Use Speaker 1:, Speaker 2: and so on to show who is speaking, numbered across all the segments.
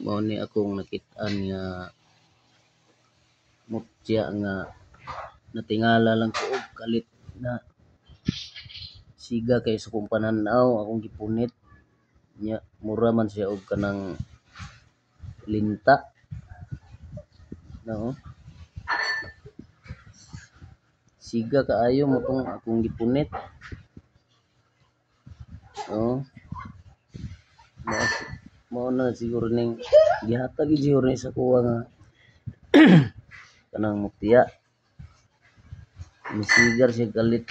Speaker 1: mao ni akong nakit-an nga mutya nga natingala lang ko og kalit na siga kay sa kong pananaw akong gipunit nya mura man siya og kanang linta no siga kaayo mo tong akong gipunit oh mao na siguro ning gihatag siguro ni sa kuha nga kanang mutya misigar siya galit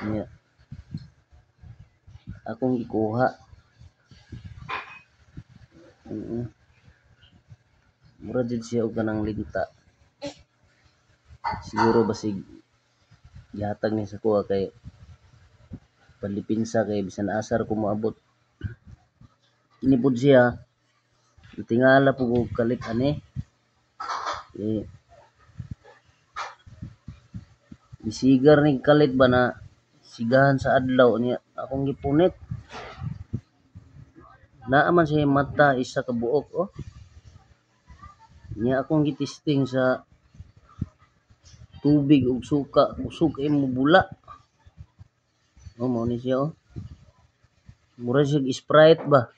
Speaker 1: nya akong gikuha mura jud siya og kanang linta siguro basig gihatag ni sa kuha kay palipinsa kay bisan asar ko moabot ini pud siya tingala pud og kalit ani bisigar ni kalit ba na sigahan sa adlaw niya akong gipunit naa man siya mata isa ka buok oh niya akong gitisting sa tubig ug suka usog kay mo bula oh mao ni siya oh mura siya Sprite ba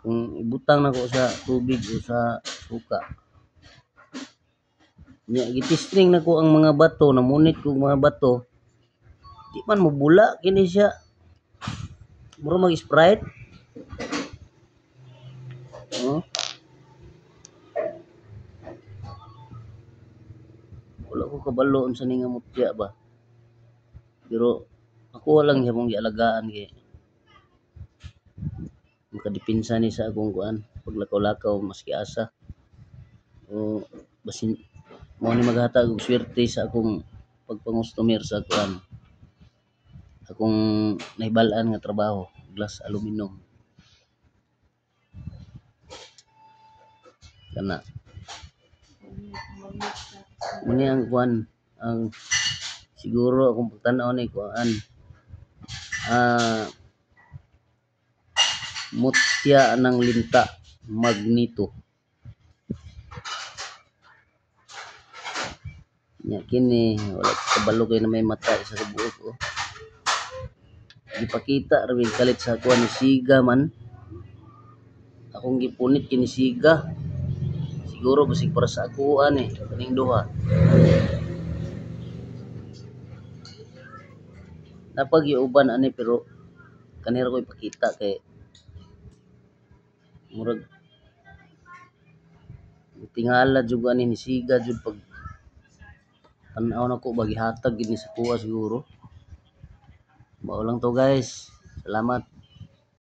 Speaker 1: kung ibutang nako sa tubig o sa suka nya gitisting nako ang mga bato namunit kog mga bato di man mo bula kini siya mura mag Sprite oh wala ko kabalo unsa ni nga mutya ba pero ako lang siya mong gialagaan kay makadipinsa ni sa akong kuan paglakaw-lakaw maski asa o basin mao ni maghatag og swerte sa akong pagpangustomer sa kuan akong nahibal-an nga trabaho glass aluminum kana muni ang kuan ang siguro akong pagtan-aw ni kuan mutya ng linta magneto nya kini wala kabalo kay na may mata sa buok oh gipakita ra kalit sa kuan ni siga man akong gipunit kini siga siguro basig para sa ako kaning duha napag-iuban ani pero kanira ko ipakita kay murag tingala jud ani ni siga jud pag tan-aw nako ba gihatag gid ni sa kuha siguro mao lang to guys salamat.